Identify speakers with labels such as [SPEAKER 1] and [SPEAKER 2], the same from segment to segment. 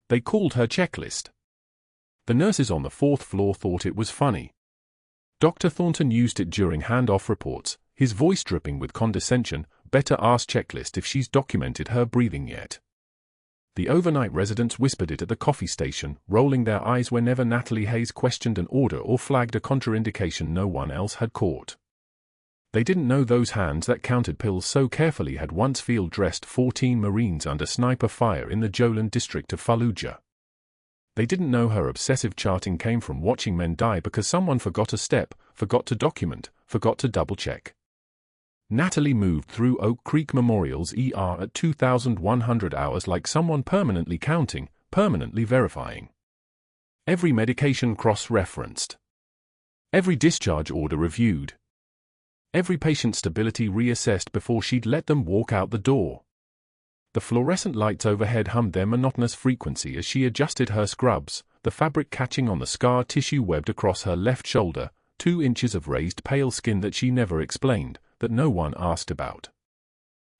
[SPEAKER 1] They called her checklist. The nurses on the fourth floor thought it was funny. Dr. Thornton used it during handoff reports, his voice dripping with condescension. Better ask checklist if she's documented her breathing yet. The overnight residents whispered it at the coffee station, rolling their eyes whenever Natalie Hayes questioned an order or flagged a contraindication no one else had caught. They didn't know those hands that counted pills so carefully had once field-dressed 14 Marines under sniper fire in the Jolan district of Fallujah. They didn't know her obsessive charting came from watching men die because someone forgot a step, forgot to document, forgot to double-check. Natalie moved through Oak Creek Memorial's ER at 2,100 hours like someone permanently counting, permanently verifying. Every medication cross-referenced. Every discharge order reviewed. Every patient's stability reassessed before she'd let them walk out the door. The fluorescent lights overhead hummed their monotonous frequency as she adjusted her scrubs, the fabric catching on the scar tissue webbed across her left shoulder, 2 inches of raised pale skin that she never explained, that no one asked about.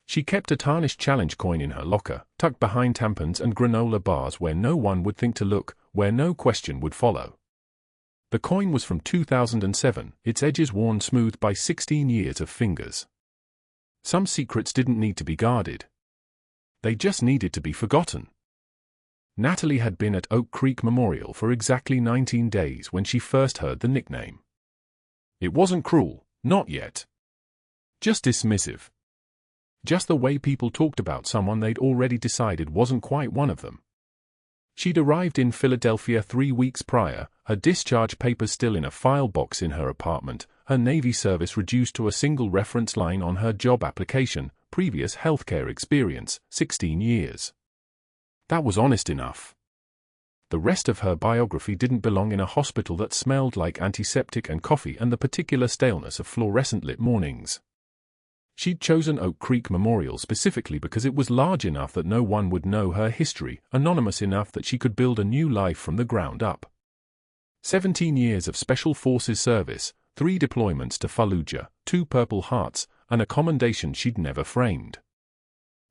[SPEAKER 1] She kept a tarnished challenge coin in her locker, tucked behind tampons and granola bars where no one would think to look, where no question would follow. The coin was from 2007, its edges worn smooth by 16 years of fingers. Some secrets didn't need to be guarded. They just needed to be forgotten. Natalie had been at Oak Creek Memorial for exactly 19 days when she first heard the nickname. It wasn't cruel, not yet. Just dismissive. Just the way people talked about someone they'd already decided wasn't quite one of them. She'd arrived in Philadelphia 3 weeks prior, her discharge papers still in a file box in her apartment, her Navy service reduced to a single reference line on her job application, previous healthcare experience, 16 years. That was honest enough. The rest of her biography didn't belong in a hospital that smelled like antiseptic and coffee and the particular staleness of fluorescent-lit mornings. She'd chosen Oak Creek Memorial specifically because it was large enough that no one would know her history, anonymous enough that she could build a new life from the ground up. 17 years of Special Forces service, 3 deployments to Fallujah, 2 Purple Hearts, and a commendation she'd never framed.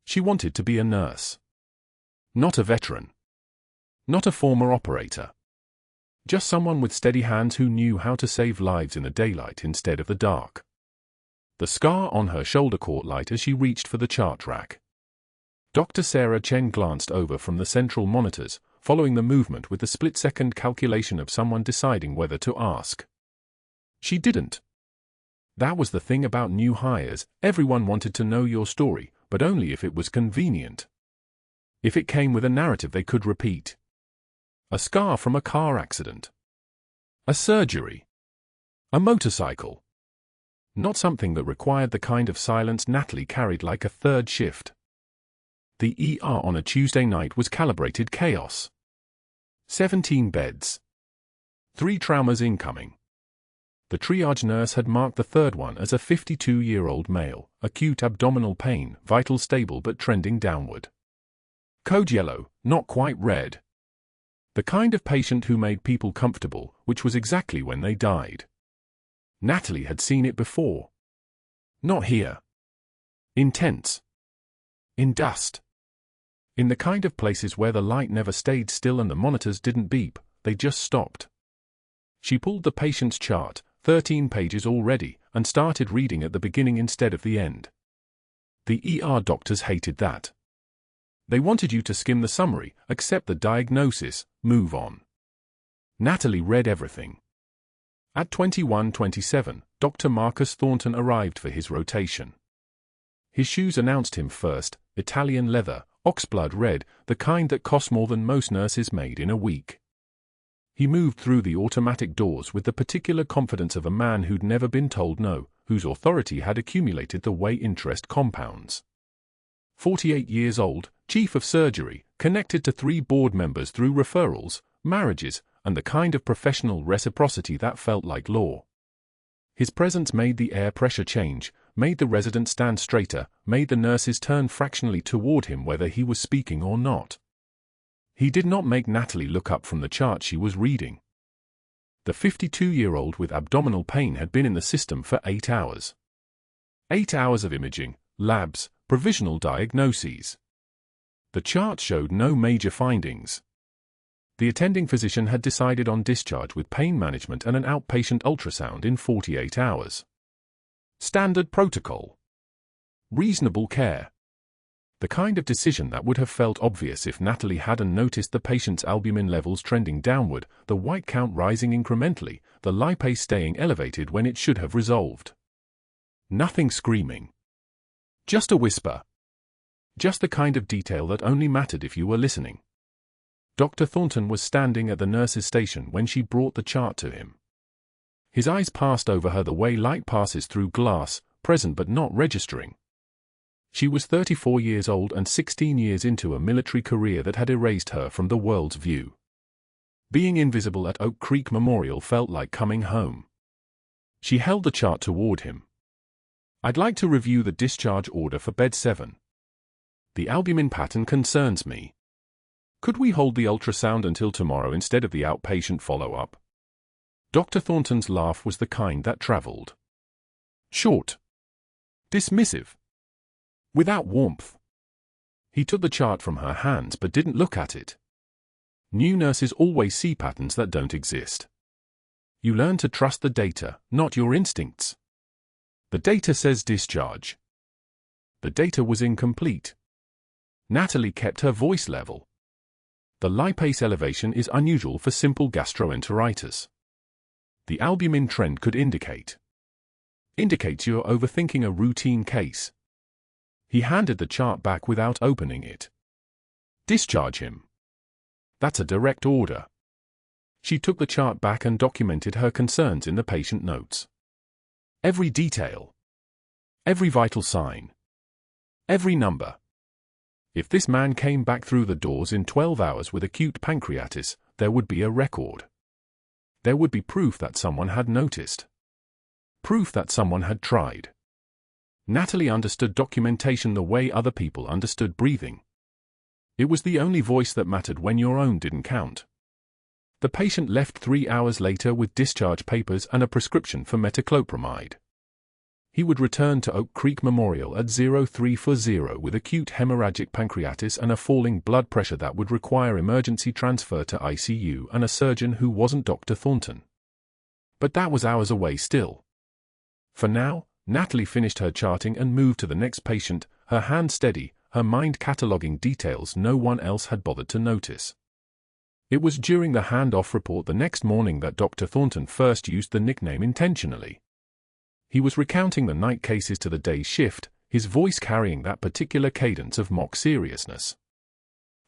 [SPEAKER 1] She wanted to be a nurse. Not a veteran. Not a former operator. Just someone with steady hands who knew how to save lives in the daylight instead of the dark. The scar on her shoulder caught light as she reached for the chart rack. Dr. Sarah Chen glanced over from the central monitors, following the movement with the split-second calculation of someone deciding whether to ask. She didn't. That was the thing about new hires, everyone wanted to know your story, but only if it was convenient. If it came with a narrative they could repeat. A scar from a car accident. A surgery. A motorcycle. Not something that required the kind of silence Natalie carried like a third shift. The ER on a Tuesday night was calibrated chaos. 17 beds. 3 traumas incoming. The triage nurse had marked the third one as a 52-year-old male, acute abdominal pain, vital stable but trending downward. Code yellow, not quite red. The kind of patient who made people comfortable, which was exactly when they died. Natalie had seen it before. Not here. Intense. In dust. In the kind of places where the light never stayed still and the monitors didn't beep, they just stopped. She pulled the patient's chart, 13 pages already, and started reading at the beginning instead of the end. The ER doctors hated that. They wanted you to skim the summary, accept the diagnosis, move on. Natalie read everything. At 21:27, Dr. Marcus Thornton arrived for his rotation. His shoes announced him first, Italian leather, oxblood red, the kind that cost more than most nurses made in a week. He moved through the automatic doors with the particular confidence of a man who'd never been told no, whose authority had accumulated the way interest compounds. 48 years old, chief of surgery, connected to 3 board members through referrals, marriages, and the kind of professional reciprocity that felt like law. His presence made the air pressure change, made the residents stand straighter, made the nurses turn fractionally toward him whether he was speaking or not. He did not make Natalie look up from the chart she was reading. The 52-year-old with abdominal pain had been in the system for 8 hours. 8 hours of imaging, labs, provisional diagnoses. The chart showed no major findings. The attending physician had decided on discharge with pain management and an outpatient ultrasound in 48 hours. Standard protocol. Reasonable care. The kind of decision that would have felt obvious if Natalie hadn't noticed the patient's albumin levels trending downward, the white count rising incrementally, the lipase staying elevated when it should have resolved. Nothing screaming. Just a whisper. Just the kind of detail that only mattered if you were listening. Dr. Thornton was standing at the nurse's station when she brought the chart to him. His eyes passed over her the way light passes through glass, present but not registering. She was 34 years old and 16 years into a military career that had erased her from the world's view. Being invisible at Oak Creek Memorial felt like coming home. She held the chart toward him. "I'd like to review the discharge order for bed 7. The albumin pattern concerns me. Could we hold the ultrasound until tomorrow instead of the outpatient follow-up?" Dr. Thornton's laugh was the kind that traveled. Short. Dismissive. Without warmth. He took the chart from her hands but didn't look at it. New nurses always see patterns that don't exist. You learn to trust the data, not your instincts. The data says discharge. The data was incomplete. Natalie kept her voice level. The lipase elevation is unusual for simple gastroenteritis. The albumin trend could indicates you're overthinking a routine case. He handed the chart back without opening it. Discharge him. That's a direct order. She took the chart back and documented her concerns in the patient notes. Every detail. Every vital sign. Every number. If this man came back through the doors in 12 hours with acute pancreatitis, there would be a record. There would be proof that someone had noticed. Proof that someone had tried. Natalie understood documentation the way other people understood breathing. It was the only voice that mattered when your own didn't count. The patient left 3 hours later with discharge papers and a prescription for metoclopramide. He would return to Oak Creek Memorial at 0340 with acute hemorrhagic pancreatitis and a falling blood pressure that would require emergency transfer to ICU and a surgeon who wasn't Dr. Thornton. But that was hours away still. For now, Natalie finished her charting and moved to the next patient, her hand steady, her mind cataloging details no one else had bothered to notice. It was during the handoff report the next morning that Dr. Thornton first used the nickname intentionally. He was recounting the night cases to the day's shift, his voice carrying that particular cadence of mock seriousness.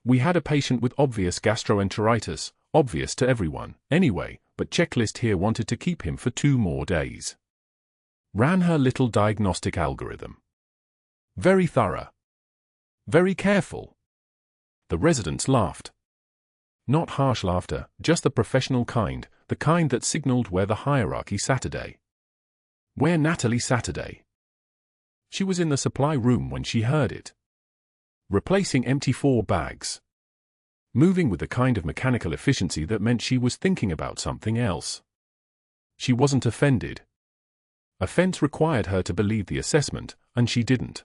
[SPEAKER 1] "We had a patient with obvious gastroenteritis, obvious to everyone, anyway, but checklist here wanted to keep him for 2 more days. Ran her little diagnostic algorithm. Very thorough. Very careful." The residents laughed. Not harsh laughter, just the professional kind, the kind that signaled where the hierarchy Saturday. Where Natalie Saturday? She was in the supply room when she heard it. Replacing empty 4 bags. Moving with the kind of mechanical efficiency that meant she was thinking about something else. She wasn't offended. Offense required her to believe the assessment, and she didn't.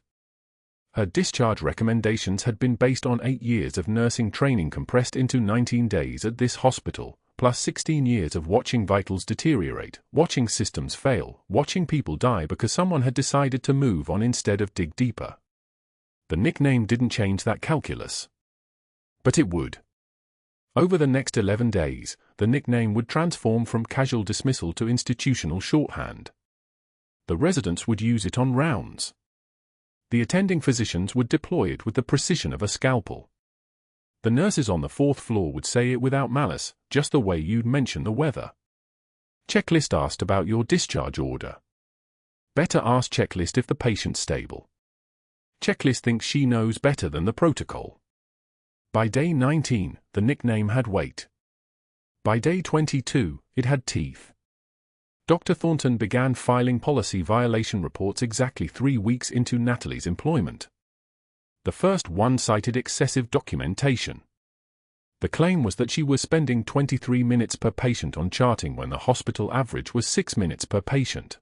[SPEAKER 1] Her discharge recommendations had been based on 8 years of nursing training compressed into 19 days at this hospital, plus 16 years of watching vitals deteriorate, watching systems fail, watching people die because someone had decided to move on instead of dig deeper. The nickname didn't change that calculus. But it would. Over the next 11 days, the nickname would transform from casual dismissal to institutional shorthand. The residents would use it on rounds. The attending physicians would deploy it with the precision of a scalpel. The nurses on the 4th floor would say it without malice, just the way you'd mention the weather. Checklist asked about your discharge order. Better ask checklist if the patient's stable. Checklist thinks she knows better than the protocol. By day 19, the nickname had weight. By day 22, it had teeth. Dr. Thornton began filing policy violation reports exactly 3 weeks into Natalie's employment. The first one cited excessive documentation. The claim was that she was spending 23 minutes per patient on charting when the hospital average was 6 minutes per patient.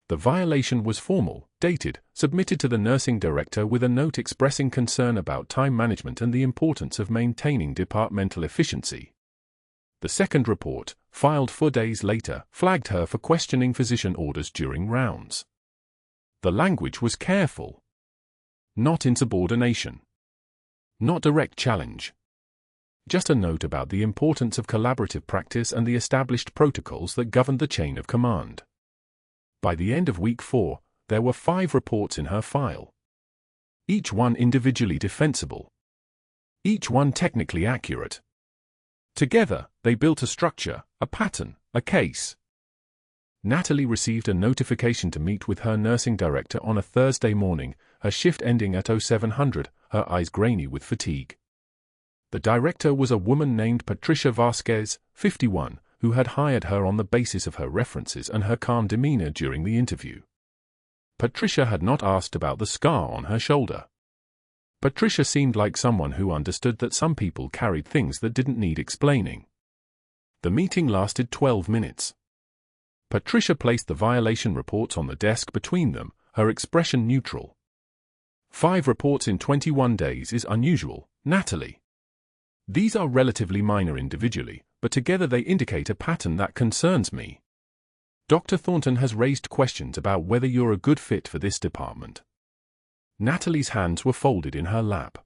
[SPEAKER 1] The violation was formal, dated, submitted to the nursing director with a note expressing concern about time management and the importance of maintaining departmental efficiency. The second report, filed 4 days later, flagged her for questioning physician orders during rounds. The language was careful. Not insubordination. Not direct challenge. Just a note about the importance of collaborative practice and the established protocols that governed the chain of command. By the end of week 4, there were 5 reports in her file. Each one individually defensible. Each one technically accurate. Together, they built a structure, a pattern, a case. Natalie received a notification to meet with her nursing director on a Thursday morning, her shift ending at 0700, her eyes grainy with fatigue. The director was a woman named Patricia Vasquez, 51, who had hired her on the basis of her references and her calm demeanor during the interview. Patricia had not asked about the scar on her shoulder. Patricia seemed like someone who understood that some people carried things that didn't need explaining. The meeting lasted 12 minutes. Patricia placed the violation reports on the desk between them, her expression neutral. 5 reports in 21 days is unusual, Natalie. These are relatively minor individually, but together they indicate a pattern that concerns me. Dr. Thornton has raised questions about whether you're a good fit for this department. Natalie's hands were folded in her lap.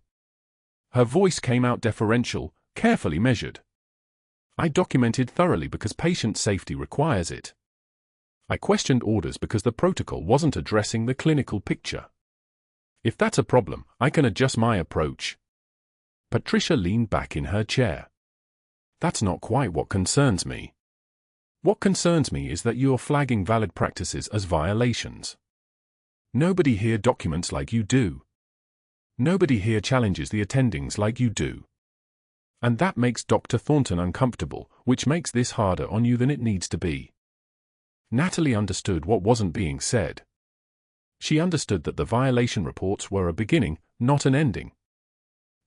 [SPEAKER 1] Her voice came out deferential, carefully measured. I documented thoroughly because patient safety requires it. I questioned orders because the protocol wasn't addressing the clinical picture. If that's a problem, I can adjust my approach. Patricia leaned back in her chair. That's not quite what concerns me. What concerns me is that you're flagging valid practices as violations. Nobody here documents like you do. Nobody here challenges the attendings like you do. And that makes Dr. Thornton uncomfortable, which makes this harder on you than it needs to be. Natalie understood what wasn't being said. She understood that the violation reports were a beginning, not an ending.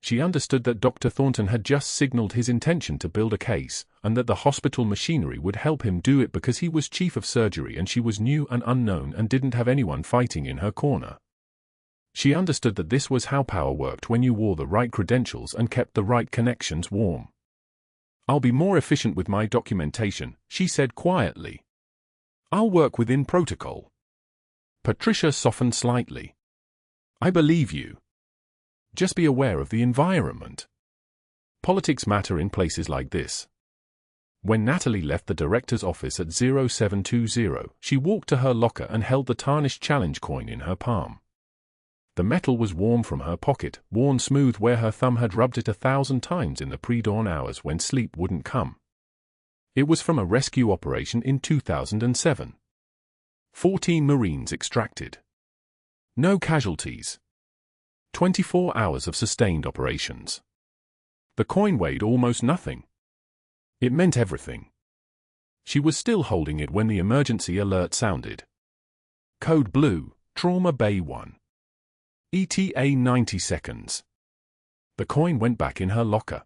[SPEAKER 1] She understood that Dr. Thornton had just signaled his intention to build a case, and that the hospital machinery would help him do it because he was chief of surgery and she was new and unknown and didn't have anyone fighting in her corner. She understood that this was how power worked when you wore the right credentials and kept the right connections warm. I'll be more efficient with my documentation, she said quietly. I'll work within protocol. Patricia softened slightly. I believe you. Just be aware of the environment. Politics matter in places like this. When Natalie left the director's office at 0720, she walked to her locker and held the tarnished challenge coin in her palm. The metal was warm from her pocket, worn smooth where her thumb had rubbed it 1,000 times in the pre-dawn hours when sleep wouldn't come. It was from a rescue operation in 2007. 14 Marines extracted. No casualties. 24 hours of sustained operations. The coin weighed almost nothing. It meant everything. She was still holding it when the emergency alert sounded. Code Blue, Trauma Bay 1. ETA 90 seconds. The coin went back in her locker.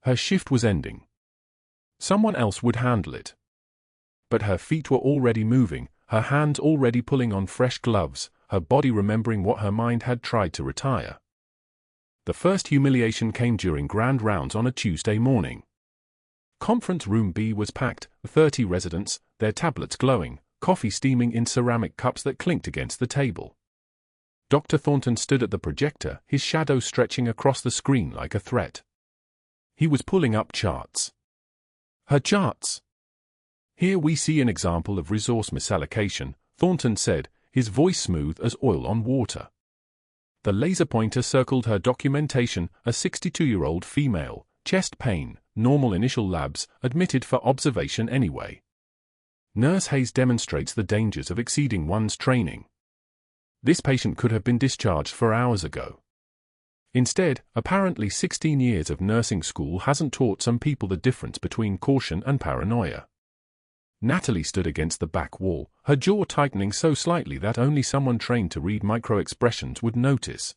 [SPEAKER 1] Her shift was ending. Someone else would handle it. But her feet were already moving, her hands already pulling on fresh gloves, her body remembering what her mind had tried to retire. The first humiliation came during grand rounds on a Tuesday morning. Conference room B was packed, 30 residents, their tablets glowing, coffee steaming in ceramic cups that clinked against the table. Dr. Thornton stood at the projector, his shadow stretching across the screen like a threat. He was pulling up charts. Her charts. Here we see an example of resource misallocation, Thornton said, his voice smooth as oil on water. The laser pointer circled her documentation, a 62-year-old female, chest pain, normal initial labs, admitted for observation anyway. Nurse Hayes demonstrates the dangers of exceeding one's training. This patient could have been discharged 4 hours ago. Instead, apparently 16 years of nursing school hasn't taught some people the difference between caution and paranoia. Natalie stood against the back wall, her jaw tightening so slightly that only someone trained to read micro-expressions would notice.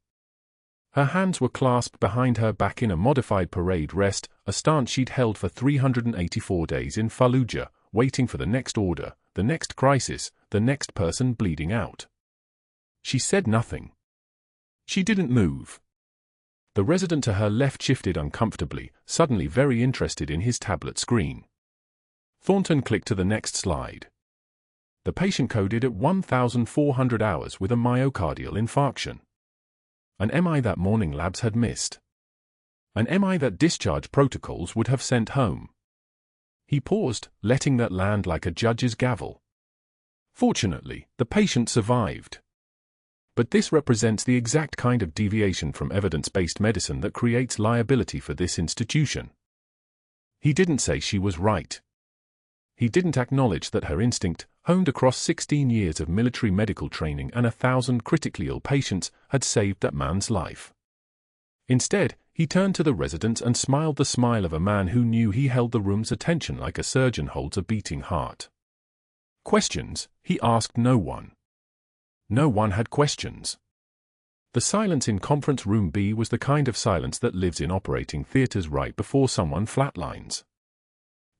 [SPEAKER 1] Her hands were clasped behind her back in a modified parade rest, a stance she'd held for 384 days in Fallujah, waiting for the next order, the next crisis, the next person bleeding out. She said nothing. She didn't move. The resident to her left shifted uncomfortably, suddenly very interested in his tablet screen. Thornton clicked to the next slide. The patient coded at 1,400 hours with a myocardial infarction. An MI that morning labs had missed. An MI that discharge protocols would have sent home. He paused, letting that land like a judge's gavel. Fortunately, the patient survived. But this represents the exact kind of deviation from evidence-based medicine that creates liability for this institution. He didn't say she was right. He didn't acknowledge that her instinct, honed across 16 years of military medical training and 1,000 critically ill patients, had saved that man's life. Instead, he turned to the residents and smiled the smile of a man who knew he held the room's attention like a surgeon holds a beating heart. Questions, he asked no one. No one had questions. The silence in conference room B was the kind of silence that lives in operating theaters right before someone flatlines.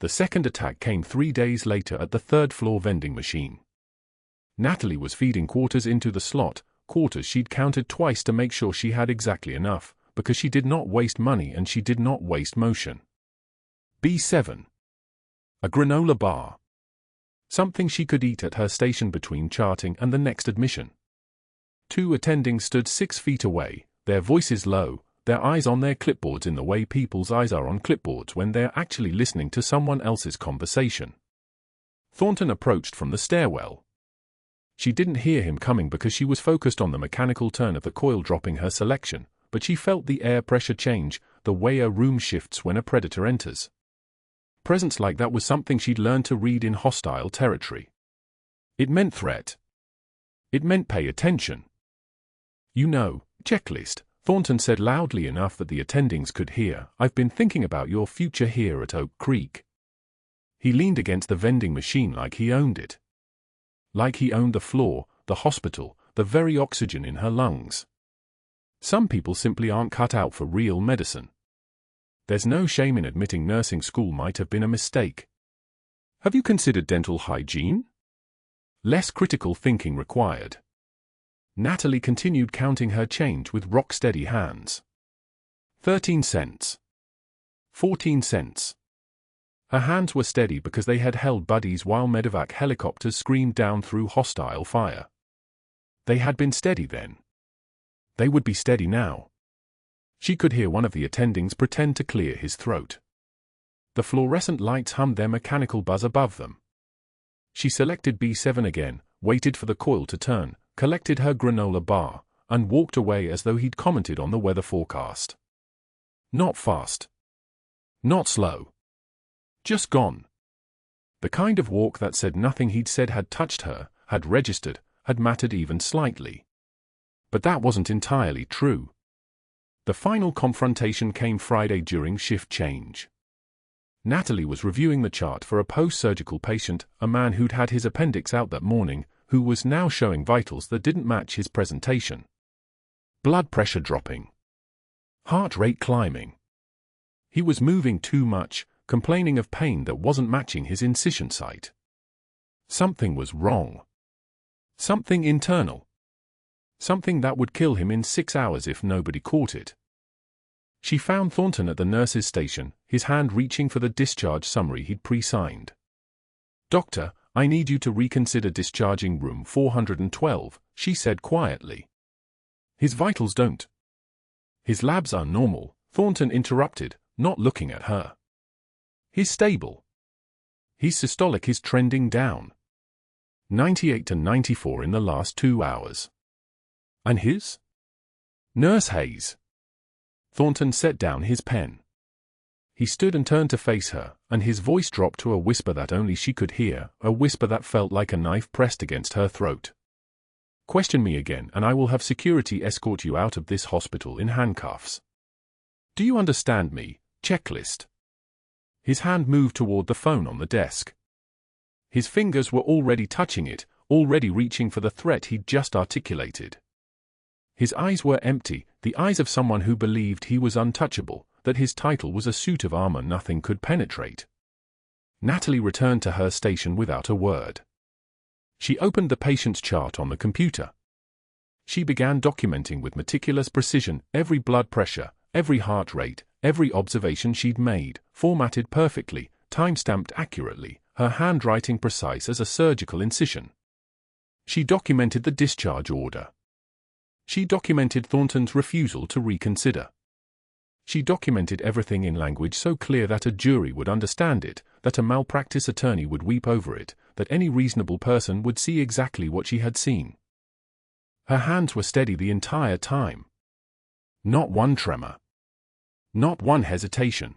[SPEAKER 1] The second attack came 3 days later at the third-floor vending machine. Natalie was feeding quarters into the slot, quarters she'd counted twice to make sure she had exactly enough, because she did not waste money and she did not waste motion. B7. A granola bar. Something she could eat at her station between charting and the next admission. 2 attendings stood 6 feet away, their voices low, their eyes on their clipboards in the way people's eyes are on clipboards when they're actually listening to someone else's conversation. Thornton approached from the stairwell. She didn't hear him coming because she was focused on the mechanical turn of the coil dropping her selection, but she felt the air pressure change, the way a room shifts when a predator enters. Presence like that was something she'd learned to read in hostile territory. It meant threat. It meant pay attention. "You know, checklist," Thornton said loudly enough that the attendings could hear, "I've been thinking about your future here at Oak Creek." He leaned against the vending machine like he owned it. Like he owned the floor, the hospital, the very oxygen in her lungs. Some people simply aren't cut out for real medicine. There's no shame in admitting nursing school might have been a mistake. Have you considered dental hygiene? Less critical thinking required. Natalie continued counting her change with rock-steady hands. 13 cents. 14 cents. Her hands were steady because they had held buddies while medevac helicopters screamed down through hostile fire. They had been steady then. They would be steady now. She could hear one of the attendings pretend to clear his throat. The fluorescent lights hummed their mechanical buzz above them. She selected B7 again, waited for the coil to turn, collected her granola bar, and walked away as though he'd commented on the weather forecast. Not fast. Not slow. Just gone. The kind of walk that said nothing he'd said had touched her, had registered, had mattered even slightly. But that wasn't entirely true. The final confrontation came Friday during shift change. Natalie was reviewing the chart for a post-surgical patient, a man who'd had his appendix out that morning, who was now showing vitals that didn't match his presentation. Blood pressure dropping. Heart rate climbing. He was moving too much, complaining of pain that wasn't matching his incision site. Something was wrong. Something internal. Something that would kill him in 6 hours if nobody caught it. She found Thornton at the nurse's station, his hand reaching for the discharge summary he'd pre-signed. "Doctor, I need you to reconsider discharging room 412, she said quietly. "His vitals don't." "His labs are normal," Thornton interrupted, not looking at her. "He's stable. His systolic is trending down. 98 to 94 in the last 2 hours. And his?" "Nurse Hayes." Thornton set down his pen. He stood and turned to face her, and his voice dropped to a whisper that only she could hear, a whisper that felt like a knife pressed against her throat. "Question me again and I will have security escort you out of this hospital in handcuffs. Do you understand me, checklist?" His hand moved toward the phone on the desk. His fingers were already touching it, already reaching for the threat he'd just articulated. His eyes were empty, the eyes of someone who believed he was untouchable, that his title was a suit of armor nothing could penetrate. Natalie returned to her station without a word. She opened the patient's chart on the computer. She began documenting with meticulous precision every blood pressure, every heart rate, every observation she'd made, formatted perfectly, time-stamped accurately, her handwriting precise as a surgical incision. She documented the discharge order. She documented Thornton's refusal to reconsider. She documented everything in language so clear that a jury would understand it, that a malpractice attorney would weep over it, that any reasonable person would see exactly what she had seen. Her hands were steady the entire time. Not one tremor. Not one hesitation.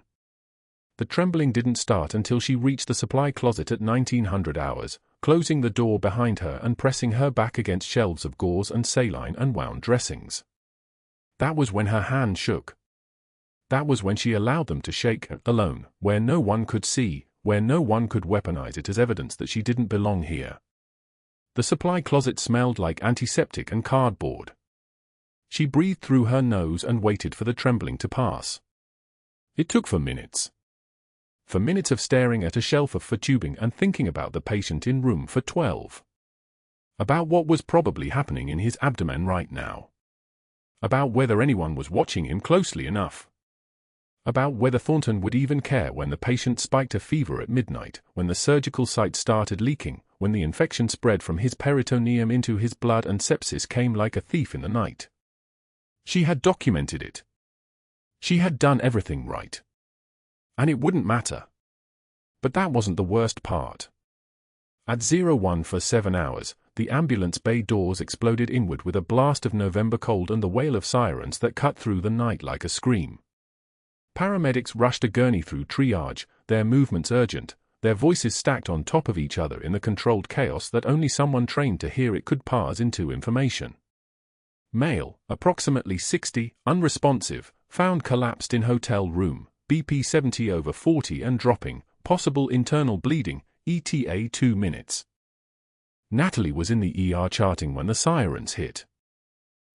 [SPEAKER 1] The trembling didn't start until she reached the supply closet at 1900 hours, closing the door behind her and pressing her back against shelves of gauze and saline and wound dressings. That was when her hands shook. That was when she allowed them to shake, alone, where no one could see, where no one could weaponize it as evidence that she didn't belong here. The supply closet smelled like antiseptic and cardboard. She breathed through her nose and waited for the trembling to pass. It took for minutes. For minutes of staring at a shelf for tubing and thinking about the patient in room for 12. About what was probably happening in his abdomen right now. About whether anyone was watching him closely enough. About whether Thornton would even care when the patient spiked a fever at midnight, when the surgical site started leaking, when the infection spread from his peritoneum into his blood and sepsis came like a thief in the night. She had documented it. She had done everything right. And it wouldn't matter. But that wasn't the worst part. At 01 for 7 hours, the ambulance bay doors exploded inward with a blast of November cold and the wail of sirens that cut through the night like a scream. Paramedics rushed a gurney through triage, their movements urgent, their voices stacked on top of each other in the controlled chaos that only someone trained to hear it could parse into information. Male, approximately 60, unresponsive, found collapsed in hotel room, BP 70/40 and dropping, possible internal bleeding, ETA 2 minutes. Natalie was in the ER charting when the sirens hit.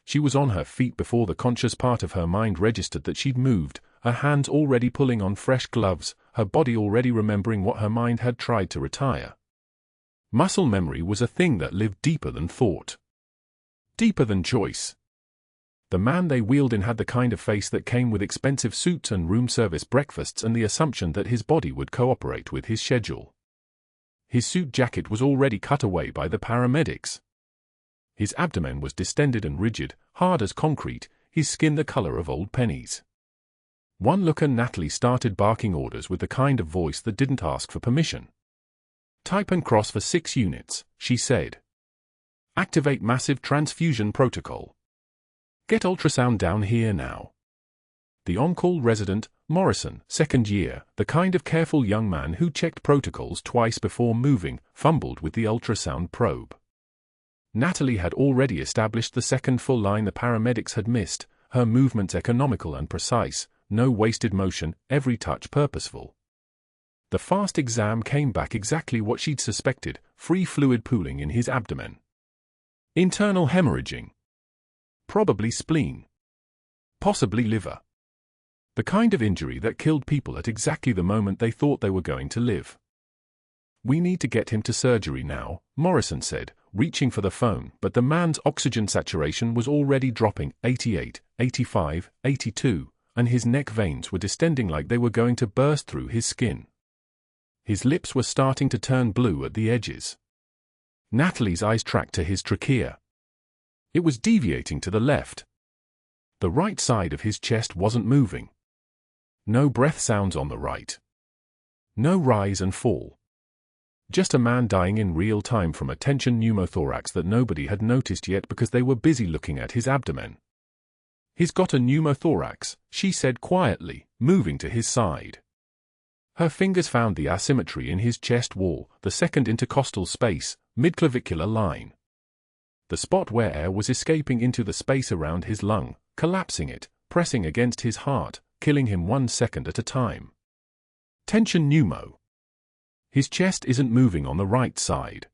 [SPEAKER 1] She was on her feet before the conscious part of her mind registered that she'd moved, her hands already pulling on fresh gloves, her body already remembering what her mind had tried to retire. Muscle memory was a thing that lived deeper than thought. Deeper than choice. The man they wheeled in had the kind of face that came with expensive suits and room service breakfasts and the assumption that his body would cooperate with his schedule. His suit jacket was already cut away by the paramedics. His abdomen was distended and rigid, hard as concrete, his skin the color of old pennies. One look and Natalie started barking orders with the kind of voice that didn't ask for permission. Type and cross for 6 units, she said. Activate massive transfusion protocol. Get ultrasound down here now. The on-call resident, Morrison, 2nd year, the kind of careful young man who checked protocols twice before moving, fumbled with the ultrasound probe. Natalie had already established the second full line the paramedics had missed, her movements economical and precise, no wasted motion, every touch purposeful. The fast exam came back exactly what she'd suspected, free fluid pooling in his abdomen. Internal hemorrhaging. Probably spleen. Possibly liver. The kind of injury that killed people at exactly the moment they thought they were going to live. We need to get him to surgery now, Morrison said, reaching for the phone, but the man's oxygen saturation was already dropping, 88, 85, 82, and his neck veins were distending like they were going to burst through his skin. His lips were starting to turn blue at the edges. Natalie's eyes tracked to his trachea. It was deviating to the left. The right side of his chest wasn't moving. No breath sounds on the right. No rise and fall. Just a man dying in real time from a tension pneumothorax that nobody had noticed yet because they were busy looking at his abdomen. He's got a pneumothorax, she said quietly, moving to his side. Her fingers found the asymmetry in his chest wall, the second intercostal space, midclavicular line. The spot where air was escaping into the space around his lung, collapsing it, pressing against his heart, killing him 1 second at a time. Tension pneumo. His chest isn't moving on the right side.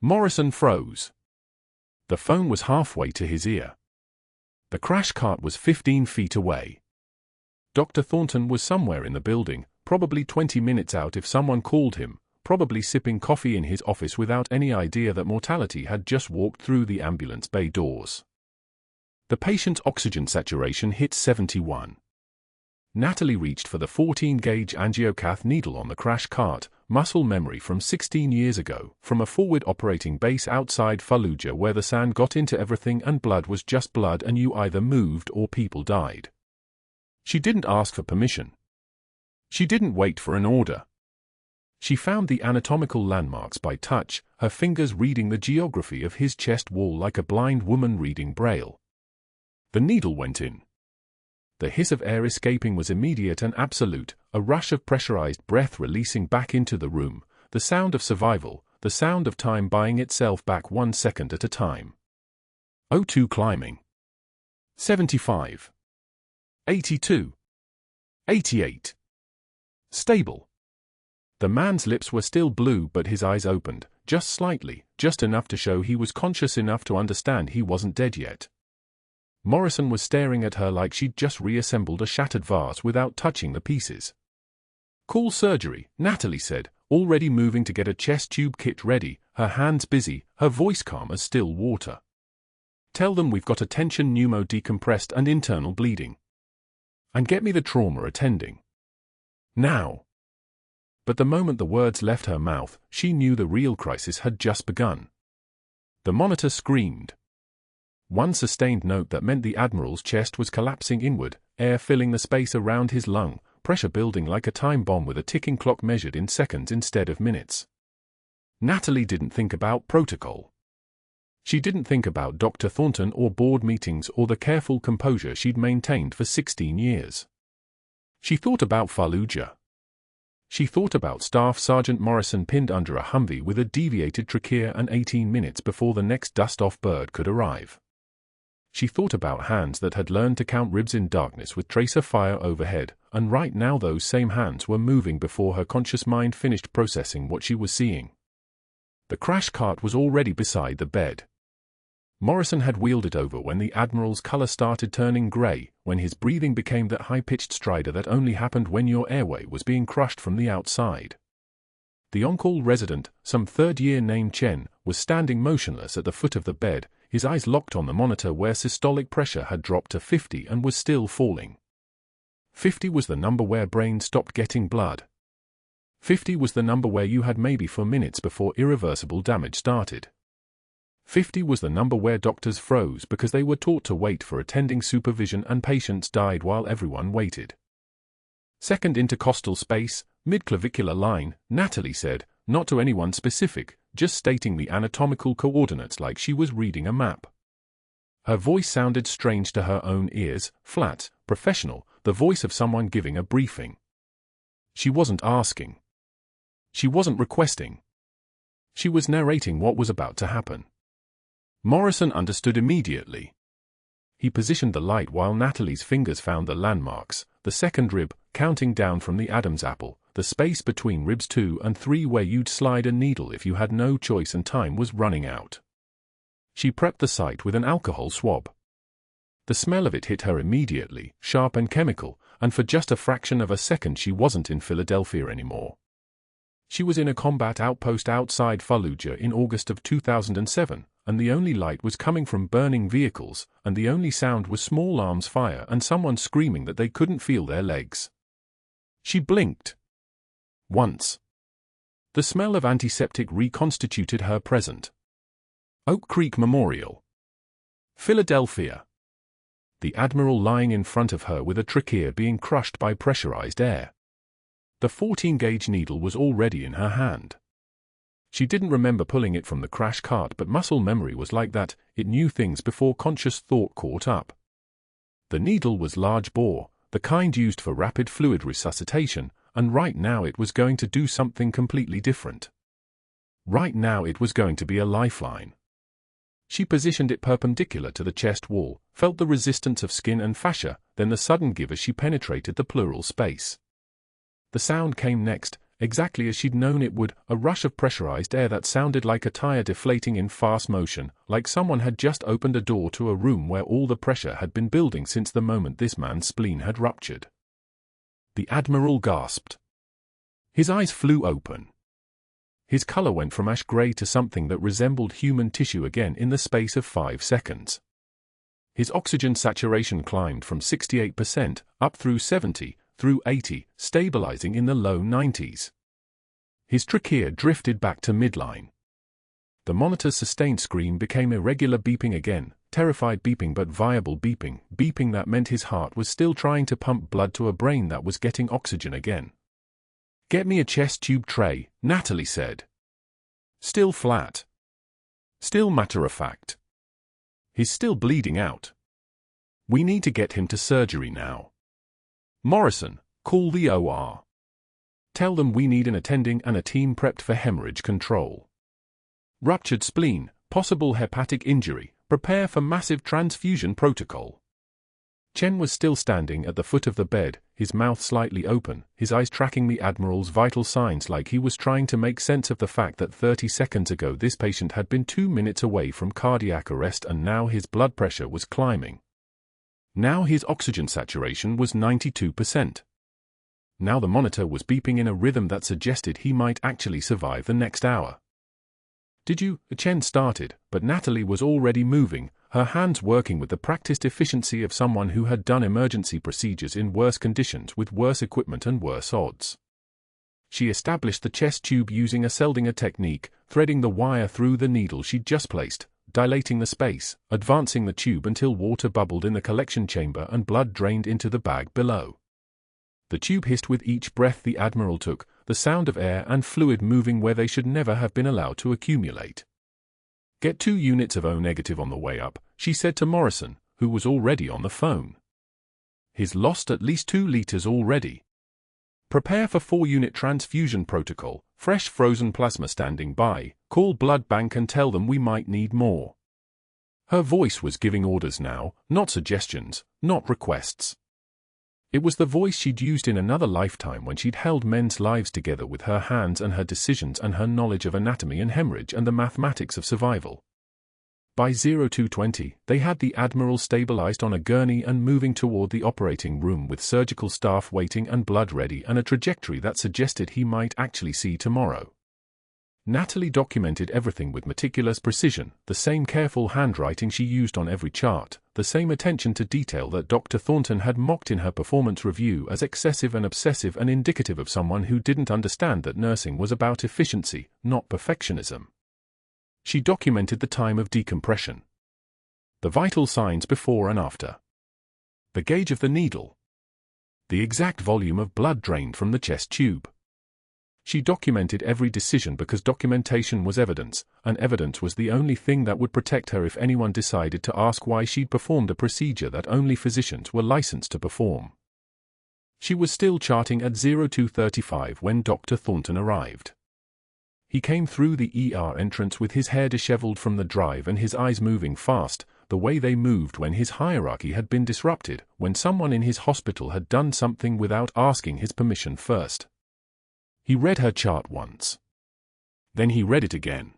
[SPEAKER 1] Morrison froze. The phone was halfway to his ear. The crash cart was 15 feet away. Dr. Thornton was somewhere in the building, probably 20 minutes out if someone called him, probably sipping coffee in his office without any idea that mortality had just walked through the ambulance bay doors. The patient's oxygen saturation hit 71. Natalie reached for the 14-gauge angiocath needle on the crash cart, muscle memory from 16 years ago, from a forward operating base outside Fallujah where the sand got into everything and blood was just blood and you either moved or people died. She didn't ask for permission. She didn't wait for an order. She found the anatomical landmarks by touch, her fingers reading the geography of his chest wall like a blind woman reading Braille. The needle went in. The hiss of air escaping was immediate and absolute, a rush of pressurized breath releasing back into the room, the sound of survival, the sound of time buying itself back 1 second at a time. O2 climbing. 75. 82. 88. Stable. The man's lips were still blue but his eyes opened, just slightly, just enough to show he was conscious enough to understand he wasn't dead yet. Morrison was staring at her like she'd just reassembled a shattered vase without touching the pieces. "Call surgery," Natalie said, already moving to get a chest tube kit ready, her hands busy, her voice calm as still water. "Tell them we've got a tension pneumo decompressed and internal bleeding. And get me the trauma attending. Now." But the moment the words left her mouth, she knew the real crisis had just begun. The monitor screamed. One sustained note that meant the Admiral's chest was collapsing inward, air filling the space around his lung, pressure building like a time bomb with a ticking clock measured in seconds instead of minutes. Natalie didn't think about protocol. She didn't think about Dr. Thornton or board meetings or the careful composure she'd maintained for 16 years. She thought about Fallujah. She thought about Staff Sergeant Morrison pinned under a Humvee with a deviated trachea and 18 minutes before the next dust-off bird could arrive. She thought about hands that had learned to count ribs in darkness with tracer fire overhead, and right now those same hands were moving before her conscious mind finished processing what she was seeing. The crash cart was already beside the bed. Morrison had wheeled it over when the Admiral's color started turning gray, when his breathing became that high-pitched stridor that only happened when your airway was being crushed from the outside. The on-call resident, some third-year named Chen, was standing motionless at the foot of the bed, his eyes locked on the monitor where systolic pressure had dropped to 50 and was still falling. 50 was the number where brain stopped getting blood. 50 was the number where you had maybe for minutes before irreversible damage started. 50 was the number where doctors froze because they were taught to wait for attending supervision and patients died while everyone waited. Second intercostal space, mid-clavicular line, Natalie said, not to anyone specific, just stating the anatomical coordinates like she was reading a map. Her voice sounded strange to her own ears, flat, professional, the voice of someone giving a briefing. She wasn't asking. She wasn't requesting. She was narrating what was about to happen. Morrison understood immediately. He positioned the light while Natalie's fingers found the landmarks, the second rib, counting down from the Adam's apple, the space between ribs 2 and 3 where you'd slide a needle if you had no choice and time was running out. She prepped the site with an alcohol swab. The smell of it hit her immediately, sharp and chemical, and for just a fraction of a second she wasn't in Philadelphia anymore. She was in a combat outpost outside Fallujah in August of 2007, and the only light was coming from burning vehicles, and the only sound was small arms fire and someone screaming that they couldn't feel their legs. She blinked. Once. The smell of antiseptic reconstituted her present. Oak Creek Memorial. Philadelphia. The Admiral lying in front of her with a trachea being crushed by pressurized air. The 14-gauge needle was already in her hand. She didn't remember pulling it from the crash cart, but muscle memory was like that, it knew things before conscious thought caught up. The needle was large bore, the kind used for rapid fluid resuscitation, and right now it was going to do something completely different. Right now it was going to be a lifeline. She positioned it perpendicular to the chest wall, felt the resistance of skin and fascia, then the sudden give as she penetrated the pleural space. The sound came next, exactly as she'd known it would, a rush of pressurized air that sounded like a tire deflating in fast motion, like someone had just opened a door to a room where all the pressure had been building since the moment this man's spleen had ruptured. The Admiral gasped. His eyes flew open. His color went from ash gray to something that resembled human tissue again in the space of 5 seconds. His oxygen saturation climbed from 68% up through 70, through 80, stabilizing in the low 90s. His trachea drifted back to midline. The monitor's sustained scream became irregular beeping again, terrified beeping but viable beeping, beeping that meant his heart was still trying to pump blood to a brain that was getting oxygen again. "Get me a chest tube tray," Natalie said. Still flat. Still matter-of-fact. "He's still bleeding out. We need to get him to surgery now. Morrison, call the OR. Tell them we need an attending and a team prepped for hemorrhage control. Ruptured spleen, possible hepatic injury, prepare for massive transfusion protocol." Chen was still standing at the foot of the bed, his mouth slightly open, his eyes tracking the Admiral's vital signs like he was trying to make sense of the fact that 30 seconds ago this patient had been 2 minutes away from cardiac arrest and now his blood pressure was climbing. Now his oxygen saturation was 92%. Now the monitor was beeping in a rhythm that suggested he might actually survive the next hour. "Did you?" Chen started, but Natalie was already moving, her hands working with the practiced efficiency of someone who had done emergency procedures in worse conditions with worse equipment and worse odds. She established the chest tube using a Seldinger technique, threading the wire through the needle she'd just placed, dilating the space, advancing the tube until water bubbled in the collection chamber and blood drained into the bag below. The tube hissed with each breath the Admiral took, the sound of air and fluid moving where they should never have been allowed to accumulate. "Get 2 units of O- on the way up," she said to Morrison, who was already on the phone. "He's lost at least 2 liters already. Prepare for 4-unit transfusion protocol, fresh frozen plasma standing by, call blood bank and tell them we might need more." Her voice was giving orders now, not suggestions, not requests. It was the voice she'd used in another lifetime when she'd held men's lives together with her hands and her decisions and her knowledge of anatomy and hemorrhage and the mathematics of survival. By 0220, they had the Admiral stabilized on a gurney and moving toward the operating room with surgical staff waiting and blood ready and a trajectory that suggested he might actually see tomorrow. Natalie documented everything with meticulous precision, the same careful handwriting she used on every chart, the same attention to detail that Dr. Thornton had mocked in her performance review as excessive and obsessive and indicative of someone who didn't understand that nursing was about efficiency, not perfectionism. She documented the time of decompression, the vital signs before and after, the gauge of the needle, the exact volume of blood drained from the chest tube. She documented every decision because documentation was evidence, and evidence was the only thing that would protect her if anyone decided to ask why she'd performed a procedure that only physicians were licensed to perform. She was still charting at 0235 when Dr. Thornton arrived. He came through the ER entrance with his hair disheveled from the drive and his eyes moving fast, the way they moved when his hierarchy had been disrupted, when someone in his hospital had done something without asking his permission first. He read her chart once. Then he read it again.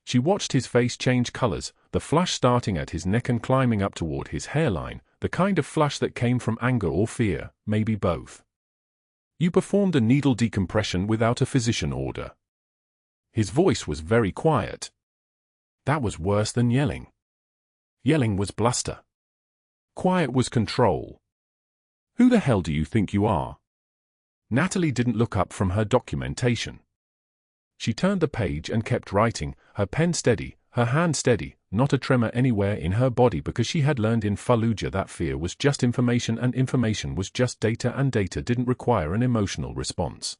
[SPEAKER 1] She watched his face change colors, the flush starting at his neck and climbing up toward his hairline, the kind of flush that came from anger or fear, maybe both. "You performed a needle decompression without a physician order." His voice was very quiet. That was worse than yelling. Yelling was bluster. Quiet was control. "Who the hell do you think you are?" Natalie didn't look up from her documentation. She turned the page and kept writing, her pen steady, her hand steady, not a tremor anywhere in her body because she had learned in Fallujah that fear was just information and information was just data and data didn't require an emotional response.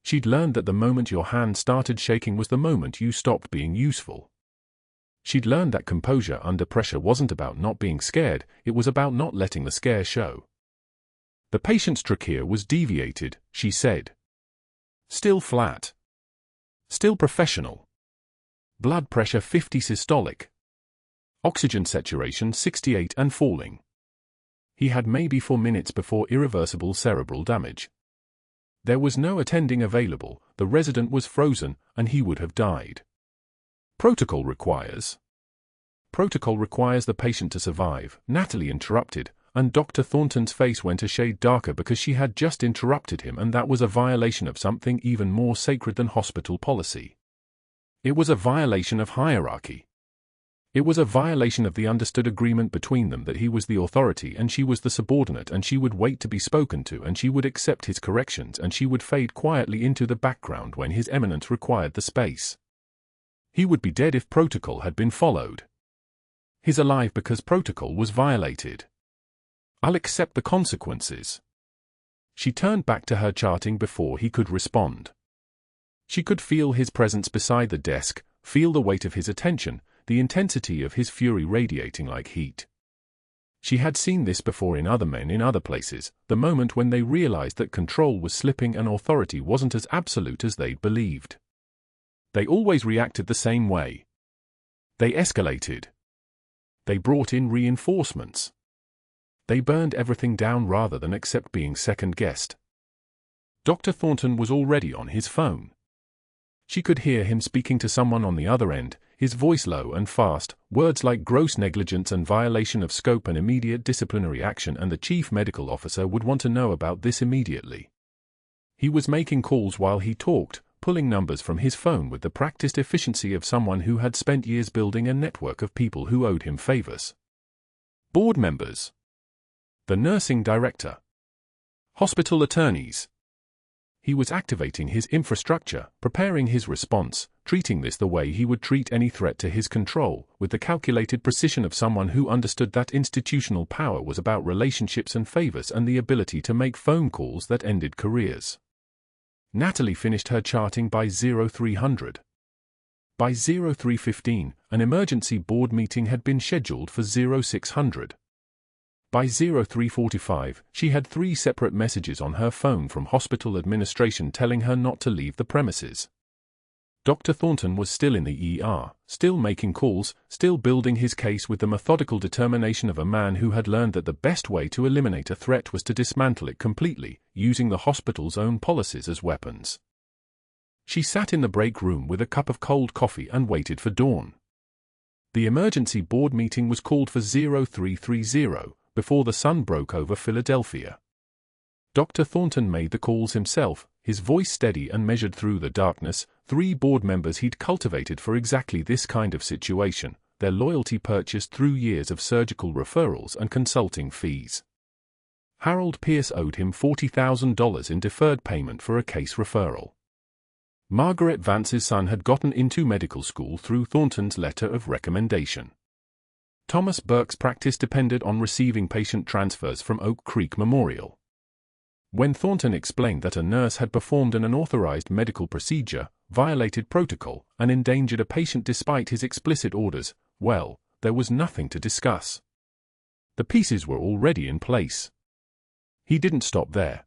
[SPEAKER 1] She'd learned that the moment your hand started shaking was the moment you stopped being useful. She'd learned that composure under pressure wasn't about not being scared, it was about not letting the scare show. The patient's trachea was deviated, she said. Still flat. Still professional. Blood pressure 50 systolic. Oxygen saturation 68 and falling. He had maybe 4 minutes before irreversible cerebral damage. There was no attending available, the resident was frozen, and he would have died. Protocol requires the patient to survive, Natalie interrupted, and Dr. Thornton's face went a shade darker because she had just interrupted him, and that was a violation of something even more sacred than hospital policy. It was a violation of hierarchy. It was a violation of the understood agreement between them that he was the authority and she was the subordinate, and she would wait to be spoken to, and she would accept his corrections, and she would fade quietly into the background when His Eminence required the space. He would be dead if protocol had been followed. He's alive because protocol was violated. I'll accept the consequences. She turned back to her charting before he could respond. She could feel his presence beside the desk, feel the weight of his attention, the intensity of his fury radiating like heat. She had seen this before in other men in other places, the moment when they realized that control was slipping and authority wasn't as absolute as they'd believed. They always reacted the same way. They escalated. They brought in reinforcements. They burned everything down rather than accept being second-guessed. Dr. Thornton was already on his phone. She could hear him speaking to someone on the other end, his voice low and fast, words like gross negligence and violation of scope and immediate disciplinary action, and the chief medical officer would want to know about this immediately. He was making calls while he talked, pulling numbers from his phone with the practiced efficiency of someone who had spent years building a network of people who owed him favors. Board members. The nursing director. Hospital attorneys. He was activating his infrastructure, preparing his response, treating this the way he would treat any threat to his control, with the calculated precision of someone who understood that institutional power was about relationships and favors and the ability to make phone calls that ended careers. Natalie finished her charting by 0300. By 0315, an emergency board meeting had been scheduled for 0600. By 0345, she had 3 separate messages on her phone from hospital administration telling her not to leave the premises. Dr. Thornton was still in the ER, still making calls, still building his case with the methodical determination of a man who had learned that the best way to eliminate a threat was to dismantle it completely, using the hospital's own policies as weapons. She sat in the break room with a cup of cold coffee and waited for dawn. The emergency board meeting was called for 0330, before the sun broke over Philadelphia. Dr. Thornton made the calls himself, his voice steady and measured through the darkness. 3 board members he'd cultivated for exactly this kind of situation, their loyalty purchased through years of surgical referrals and consulting fees. Harold Pierce owed him $40,000 in deferred payment for a case referral. Margaret Vance's son had gotten into medical school through Thornton's letter of recommendation. Thomas Burke's practice depended on receiving patient transfers from Oak Creek Memorial. When Thornton explained that a nurse had performed an unauthorized medical procedure, violated protocol, and endangered a patient despite his explicit orders, well, there was nothing to discuss. The pieces were already in place. He didn't stop there.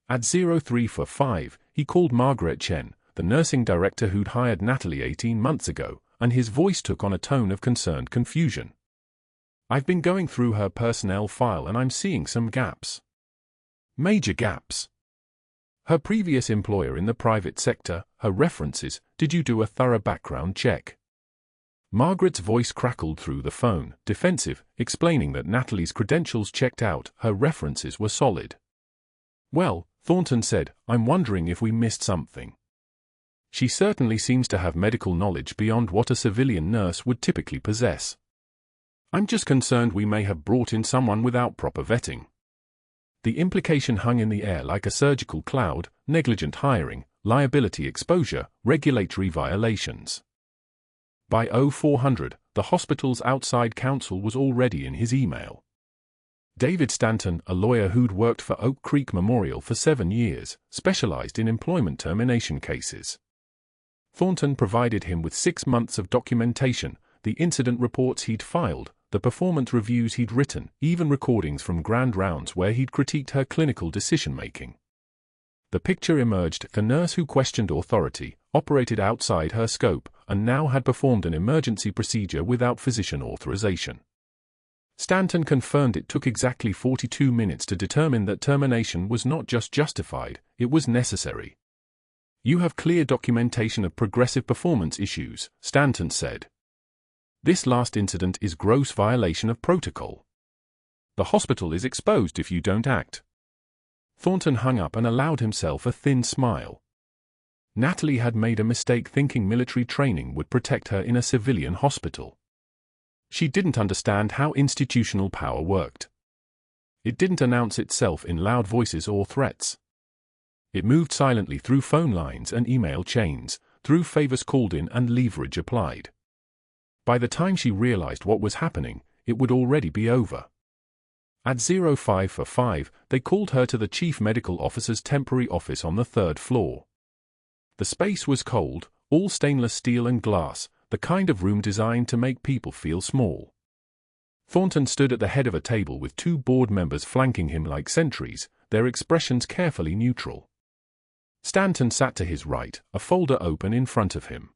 [SPEAKER 1] At 0345, he called Margaret Chen, the nursing director who'd hired Natalie 18 months ago, and his voice took on a tone of concerned confusion. I've been going through her personnel file and I'm seeing some gaps. Major gaps. Her previous employer in the private sector, her references, did you do a thorough background check? Margaret's voice crackled through the phone, defensive, explaining that Natalie's credentials checked out, her references were solid. Well, Thornton said, I'm wondering if we missed something. She certainly seems to have medical knowledge beyond what a civilian nurse would typically possess. I'm just concerned we may have brought in someone without proper vetting. The implication hung in the air like a surgical cloud: negligent hiring, liability exposure, regulatory violations. By 0400, the hospital's outside counsel was already in his email. David Stanton, a lawyer who'd worked for Oak Creek Memorial for 7 years, specialized in employment termination cases. Thornton provided him with 6 months of documentation, the incident reports he'd filed, the performance reviews he'd written, even recordings from grand rounds where he'd critiqued her clinical decision-making. The picture emerged: the nurse who questioned authority, operated outside her scope, and now had performed an emergency procedure without physician authorization. Stanton confirmed it took exactly 42 minutes to determine that termination was not just justified, it was necessary. You have clear documentation of progressive performance issues, Stanton said. This last incident is gross violation of protocol. The hospital is exposed if you don't act. Thornton hung up and allowed himself a thin smile. Natalie had made a mistake thinking military training would protect her in a civilian hospital. She didn't understand how institutional power worked. It didn't announce itself in loud voices or threats. It moved silently through phone lines and email chains, through favors called in and leverage applied. By the time she realized what was happening, it would already be over. At 05:05, they called her to the chief medical officer's temporary office on the 3rd floor. The space was cold, all stainless steel and glass, the kind of room designed to make people feel small. Thornton stood at the head of a table with 2 board members flanking him like sentries, their expressions carefully neutral. Stanton sat to his right, a folder open in front of him.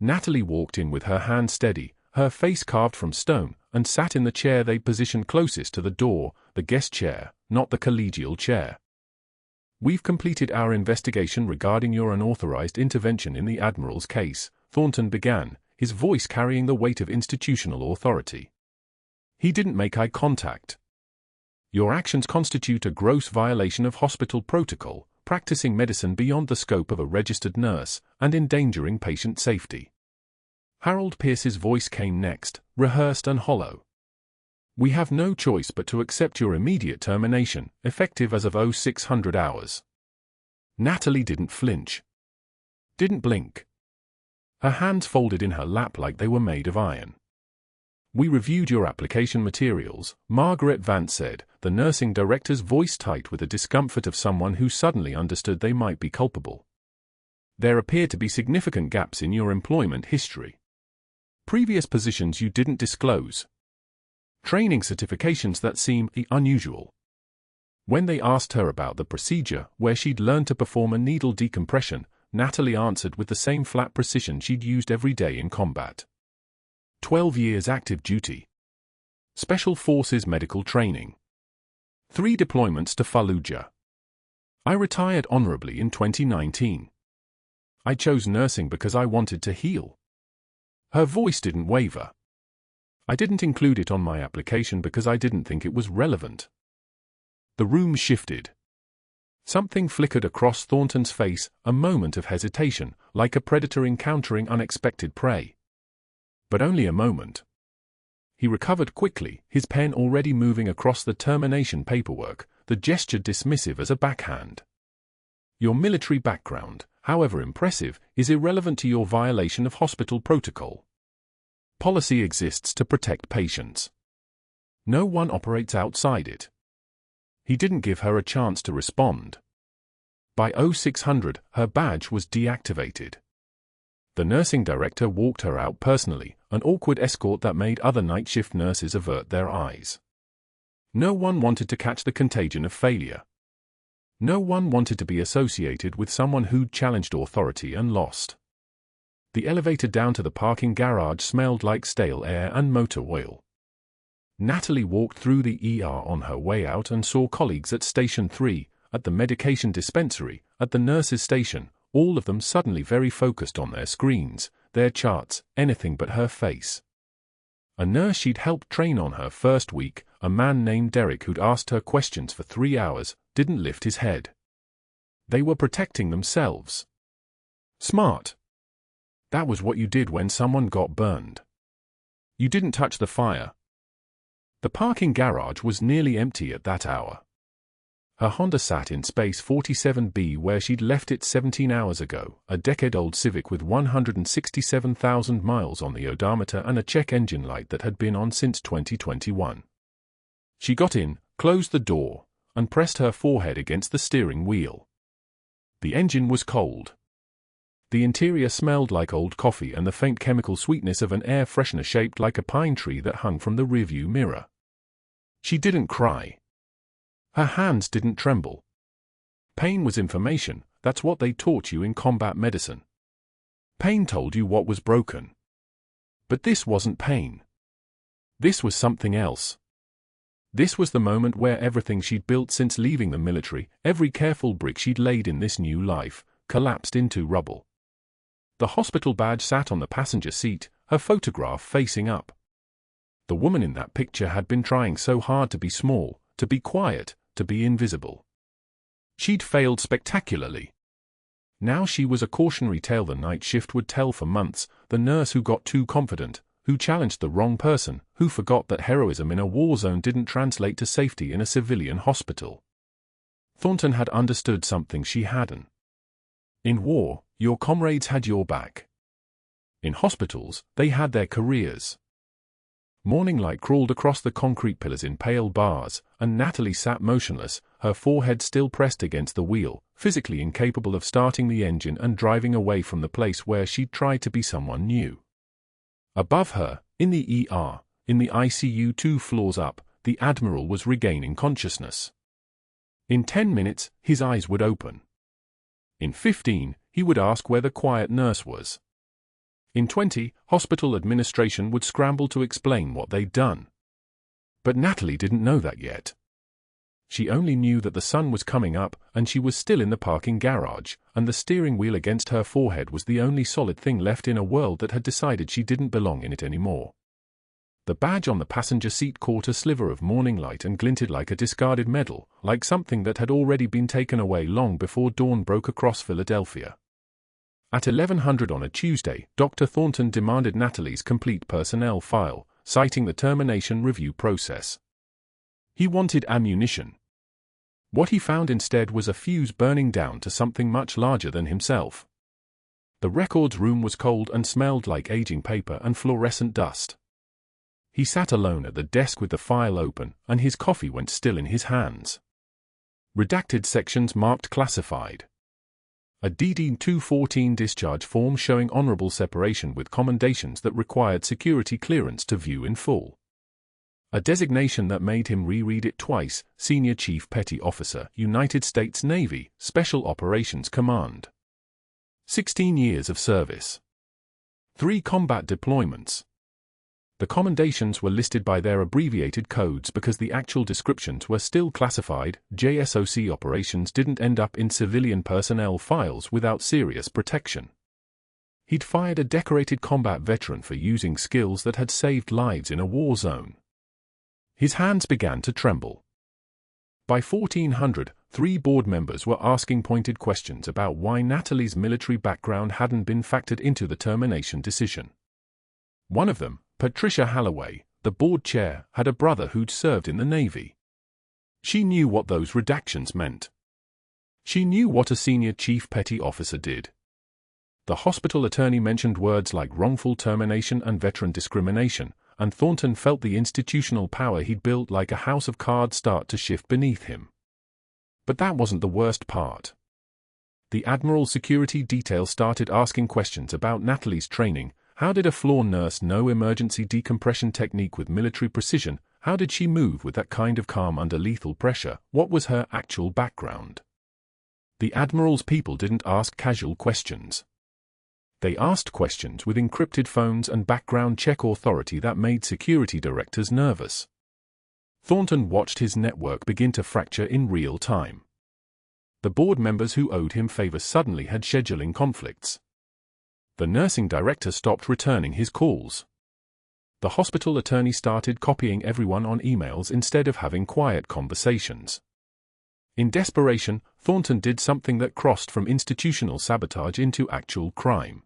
[SPEAKER 1] Natalie walked in with her hand steady, her face carved from stone, and sat in the chair they positioned closest to the door, the guest chair, not the collegial chair. "We've completed our investigation regarding your unauthorized intervention in the Admiral's case," Thornton began, his voice carrying the weight of institutional authority. He didn't make eye contact. "Your actions constitute a gross violation of hospital protocol, practicing medicine beyond the scope of a registered nurse, and endangering patient safety." Harold Pierce's voice came next, rehearsed and hollow. "We have no choice but to accept your immediate termination, effective as of 0600 hours. Natalie didn't flinch. Didn't blink. Her hands folded in her lap like they were made of iron. "We reviewed your application materials," Margaret Vance said, the nursing director's voice tight with the discomfort of someone who suddenly understood they might be culpable. "There appear to be significant gaps in your employment history. Previous positions you didn't disclose. Training certifications that seem unusual." When they asked her about the procedure, where she'd learned to perform a needle decompression, Natalie answered with the same flat precision she'd used every day in combat. 12 years active duty. Special Forces medical training. 3 deployments to Fallujah. I retired honorably in 2019. I chose nursing because I wanted to heal. Her voice didn't waver. I didn't include it on my application because I didn't think it was relevant. The room shifted. Something flickered across Thornton's face, a moment of hesitation, like a predator encountering unexpected prey. But only a moment. He recovered quickly, his pen already moving across the termination paperwork, the gesture dismissive as a backhand. "Your military background, however impressive, is irrelevant to your violation of hospital protocol. Policy exists to protect patients. No one operates outside it." He didn't give her a chance to respond. By 0600, her badge was deactivated. The nursing director walked her out personally, an awkward escort that made other night shift nurses avert their eyes. No one wanted to catch the contagion of failure. No one wanted to be associated with someone who'd challenged authority and lost. The elevator down to the parking garage smelled like stale air and motor oil. Natalie walked through the ER on her way out and saw colleagues at Station 3, at the medication dispensary, at the nurse's station, all of them suddenly very focused on their screens, their charts, anything but her face. A nurse she'd helped train on her first week, a man named Derek who'd asked her questions for 3 hours, didn't lift his head. They were protecting themselves. Smart. That was what you did when someone got burned. You didn't touch the fire. The parking garage was nearly empty at that hour. Her Honda sat in space 47B where she'd left it 17 hours ago, a decade-old Civic with 167,000 miles on the odometer and a check engine light that had been on since 2021. She got in, closed the door, and pressed her forehead against the steering wheel. The engine was cold. The interior smelled like old coffee and the faint chemical sweetness of an air freshener shaped like a pine tree that hung from the rearview mirror. She didn't cry. Her hands didn't tremble. Pain was information, that's what they taught you in combat medicine. Pain told you what was broken. But this wasn't pain. This was something else. This was the moment where everything she'd built since leaving the military, every careful brick she'd laid in this new life, collapsed into rubble. The hospital badge sat on the passenger seat, her photograph facing up. The woman in that picture had been trying so hard to be small, to be quiet, to be invisible. She'd failed spectacularly. Now she was a cautionary tale the night shift would tell for months, the nurse who got too confident, who challenged the wrong person, who forgot that heroism in a war zone didn't translate to safety in a civilian hospital. Thornton had understood something she hadn't. In war, your comrades had your back. In hospitals, they had their careers. Morning light crawled across the concrete pillars in pale bars, and Natalie sat motionless, her forehead still pressed against the wheel, physically incapable of starting the engine and driving away from the place where she'd tried to be someone new. Above her, in the ER, in the ICU 2 floors up, the Admiral was regaining consciousness. In 10 minutes, his eyes would open. In 15, he would ask where the quiet nurse was. In 20, hospital administration would scramble to explain what they'd done. But Natalie didn't know that yet. She only knew that the sun was coming up, and she was still in the parking garage, and the steering wheel against her forehead was the only solid thing left in a world that had decided she didn't belong in it anymore. The badge on the passenger seat caught a sliver of morning light and glinted like a discarded medal, like something that had already been taken away long before dawn broke across Philadelphia. At 1100 on a Tuesday, Dr. Thornton demanded Natalie's complete personnel file, citing the termination review process. He wanted ammunition. What he found instead was a fuse burning down to something much larger than himself. The records room was cold and smelled like aging paper and fluorescent dust. He sat alone at the desk with the file open, and his coffee went still in his hands. Redacted sections marked classified. A DD 214 discharge form showing honorable separation with commendations that required security clearance to view in full. A designation that made him reread it twice, Senior Chief Petty Officer, United States Navy, Special Operations Command. 16 years of service. 3 combat deployments. The commendations were listed by their abbreviated codes because the actual descriptions were still classified. JSOC operations didn't end up in civilian personnel files without serious protection. He'd fired a decorated combat veteran for using skills that had saved lives in a war zone. His hands began to tremble. By 1400, 3 board members were asking pointed questions about why Natalie's military background hadn't been factored into the termination decision. One of them, Patricia Halloway, the board chair, had a brother who'd served in the Navy. She knew what those redactions meant. She knew what a senior chief petty officer did. The hospital attorney mentioned words like wrongful termination and veteran discrimination, and Thornton felt the institutional power he'd built like a house of cards start to shift beneath him. But that wasn't the worst part. The Admiral security detail started asking questions about Natalie's training. How did a floor nurse know emergency decompression technique with military precision? How did she move with that kind of calm under lethal pressure? What was her actual background? The Admiral's people didn't ask casual questions. They asked questions with encrypted phones and background check authority that made security directors nervous. Thornton watched his network begin to fracture in real time. The board members who owed him favor suddenly had scheduling conflicts. The nursing director stopped returning his calls. The hospital attorney started copying everyone on emails instead of having quiet conversations. In desperation, Thornton did something that crossed from institutional sabotage into actual crime.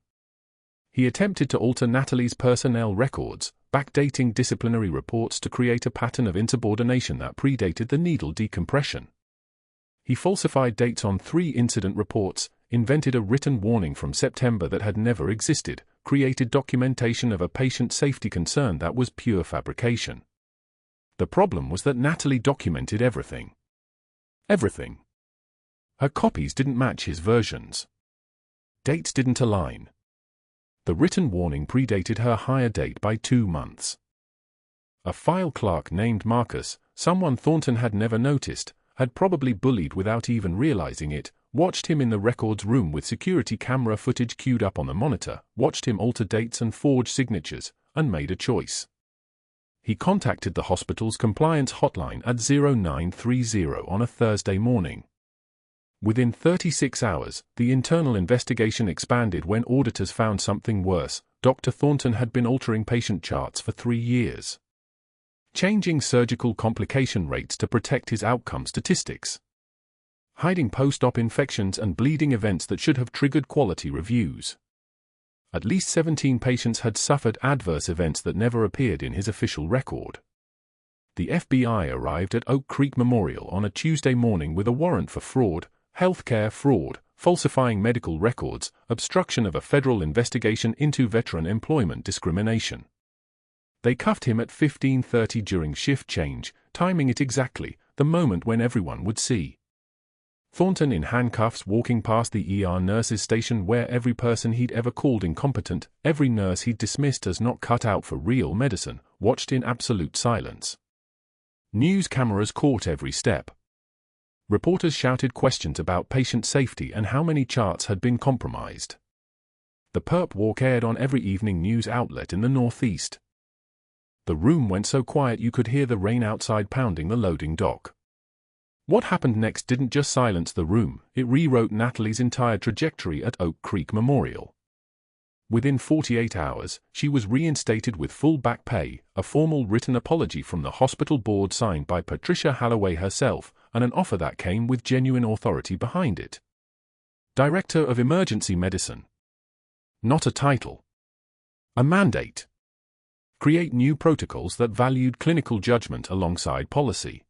[SPEAKER 1] He attempted to alter Natalie's personnel records, backdating disciplinary reports to create a pattern of insubordination that predated the needle decompression. He falsified dates on 3 incident reports, invented a written warning from September that had never existed, created documentation of a patient safety concern that was pure fabrication. The problem was that Natalie documented everything. Everything. Her copies didn't match his versions. Dates didn't align. The written warning predated her hire date by 2 months. A file clerk named Marcus, someone Thornton had never noticed, had probably bullied without even realizing it, watched him in the records room with security camera footage queued up on the monitor, watched him alter dates and forge signatures, and made a choice. He contacted the hospital's compliance hotline at 0930 on a Thursday morning. Within 36 hours, the internal investigation expanded when auditors found something worse. Dr. Thornton had been altering patient charts for 3 years. changing surgical complication rates to protect his outcome statistics, hiding post-op infections and bleeding events that should have triggered quality reviews. At least 17 patients had suffered adverse events that never appeared in his official record. The FBI arrived at Oak Creek Memorial on a Tuesday morning with a warrant for fraud, healthcare fraud, falsifying medical records, obstruction of a federal investigation into veteran employment discrimination. They cuffed him at 15:30 during shift change, timing it exactly, the moment when everyone would see. Thornton in handcuffs walking past the ER nurses' station where every person he'd ever called incompetent, every nurse he'd dismissed as not cut out for real medicine, watched in absolute silence. News cameras caught every step. Reporters shouted questions about patient safety and how many charts had been compromised. The perp walk aired on every evening news outlet in the Northeast. The room went so quiet you could hear the rain outside pounding the loading dock. What happened next didn't just silence the room, it rewrote Natalie's entire trajectory at Oak Creek Memorial. Within 48 hours, she was reinstated with full back pay, a formal written apology from the hospital board signed by Patricia Holloway herself, and an offer that came with genuine authority behind it. Director of Emergency Medicine. Not a title. A mandate. Create new protocols that valued clinical judgment alongside policy.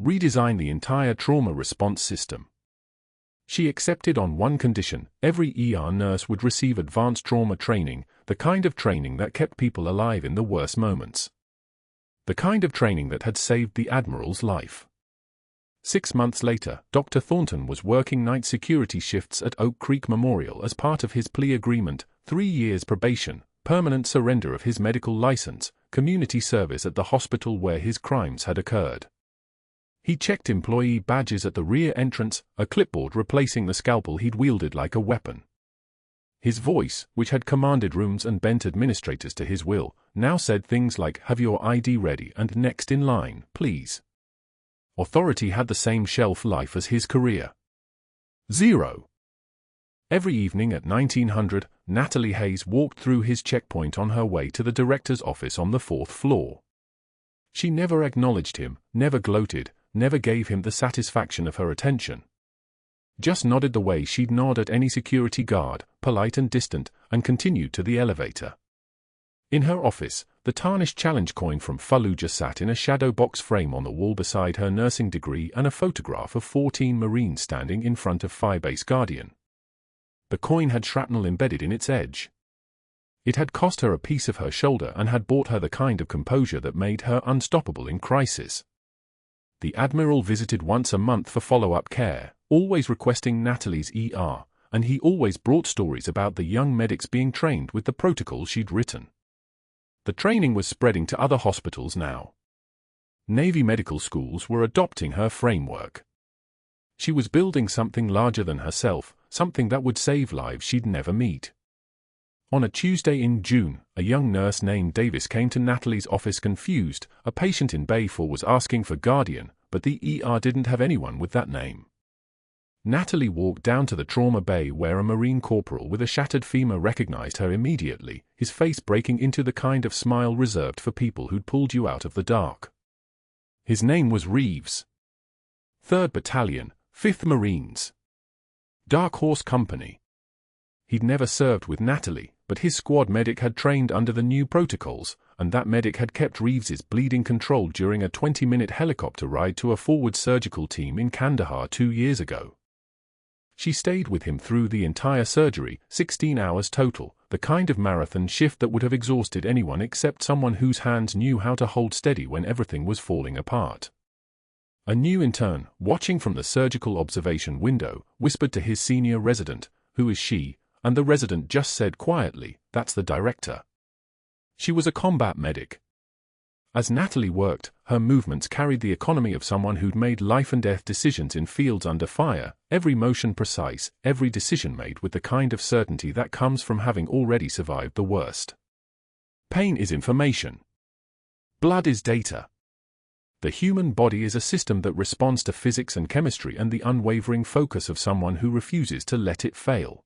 [SPEAKER 1] Redesign the entire trauma response system. She accepted on one condition: every ER nurse would receive advanced trauma training, the kind of training that kept people alive in the worst moments. The kind of training that had saved the Admiral's life. 6 months later, Dr. Thornton was working night security shifts at Oak Creek Memorial as part of his plea agreement, 3 years probation, permanent surrender of his medical license, community service at the hospital where his crimes had occurred. He checked employee badges at the rear entrance, a clipboard replacing the scalpel he'd wielded like a weapon. His voice, which had commanded rooms and bent administrators to his will, now said things like, "Have your ID ready and next in line, please." Authority had the same shelf life as his career. 0. Every evening at 1900, Natalie Hayes walked through his checkpoint on her way to the director's office on the 4th floor. She never acknowledged him, never gloated, never gave him the satisfaction of her attention. Just nodded the way she'd nod at any security guard, polite and distant, and continued to the elevator. In her office, the tarnished challenge coin from Fallujah sat in a shadow box frame on the wall beside her nursing degree and a photograph of 14 Marines standing in front of Firebase Guardian. The coin had shrapnel embedded in its edge. It had cost her a piece of her shoulder and had bought her the kind of composure that made her unstoppable in crisis. The Admiral visited once a month for follow-up care, always requesting Natalie's ER, and he always brought stories about the young medics being trained with the protocol she'd written. The training was spreading to other hospitals now. Navy medical schools were adopting her framework. She was building something larger than herself, something that would save lives she'd never meet. On a Tuesday in June, a young nurse named Davis came to Natalie's office confused. A patient in Bay 4 was asking for Guardian, but the ER didn't have anyone with that name. Natalie walked down to the trauma bay where a Marine corporal with a shattered femur recognized her immediately, his face breaking into the kind of smile reserved for people who'd pulled you out of the dark. His name was Reeves. 3rd Battalion, 5th Marines. Dark Horse Company. He'd never served with Natalie, but his squad medic had trained under the new protocols, and that medic had kept Reeves's bleeding controlled during a 20-minute helicopter ride to a forward surgical team in Kandahar 2 years ago. She stayed with him through the entire surgery, 16 hours total, the kind of marathon shift that would have exhausted anyone except someone whose hands knew how to hold steady when everything was falling apart. A new intern, watching from the surgical observation window, whispered to his senior resident, "Who is she?" and the resident just said quietly, "That's the director." She was a combat medic. As Natalie worked, her movements carried the economy of someone who'd made life-and-death decisions in fields under fire, every motion precise, every decision made with the kind of certainty that comes from having already survived the worst. Pain is information. Blood is data. The human body is a system that responds to physics and chemistry and the unwavering focus of someone who refuses to let it fail.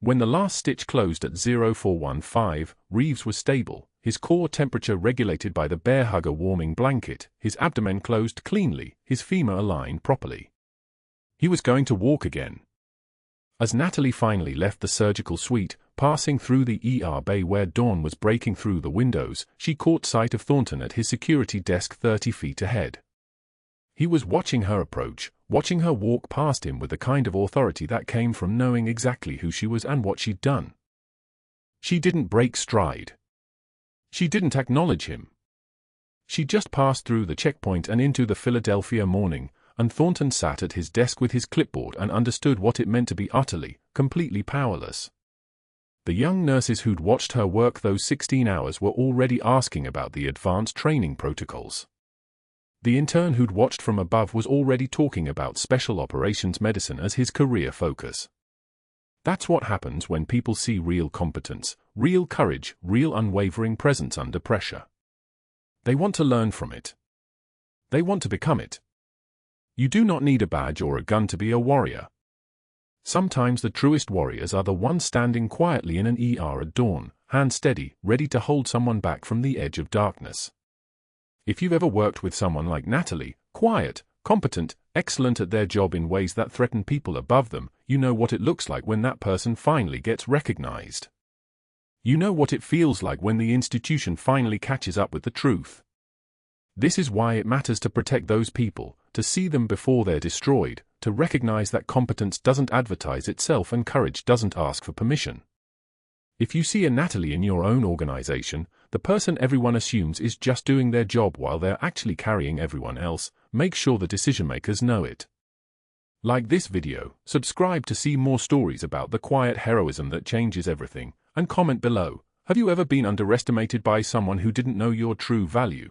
[SPEAKER 1] When the last stitch closed at 0415, Reeves was stable, his core temperature regulated by the bear hugger warming blanket, his abdomen closed cleanly, his femur aligned properly. He was going to walk again. As Natalie finally left the surgical suite, passing through the ER bay where dawn was breaking through the windows, she caught sight of Thornton at his security desk 30 feet ahead. He was watching her approach, watching her walk past him with the kind of authority that came from knowing exactly who she was and what she'd done. She didn't break stride. She didn't acknowledge him. She just passed through the checkpoint and into the Philadelphia morning, and Thornton sat at his desk with his clipboard and understood what it meant to be utterly, completely powerless. The young nurses who'd watched her work those 16 hours were already asking about the advanced training protocols. The intern who'd watched from above was already talking about special operations medicine as his career focus. That's what happens when people see real competence, real courage, real unwavering presence under pressure. They want to learn from it. They want to become it. You do not need a badge or a gun to be a warrior. Sometimes the truest warriors are the ones standing quietly in an ER at dawn, hand steady, ready to hold someone back from the edge of darkness. If you've ever worked with someone like Natalie, quiet, competent, excellent at their job in ways that threaten people above them, you know what it looks like when that person finally gets recognized. You know what it feels like when the institution finally catches up with the truth. This is why it matters to protect those people, to see them before they're destroyed, to recognize that competence doesn't advertise itself and courage doesn't ask for permission. If you see a Natalie in your own organization, the person everyone assumes is just doing their job while they're actually carrying everyone else, make sure the decision-makers know it. Like this video, subscribe to see more stories about the quiet heroism that changes everything, and comment below, have you ever been underestimated by someone who didn't know your true value?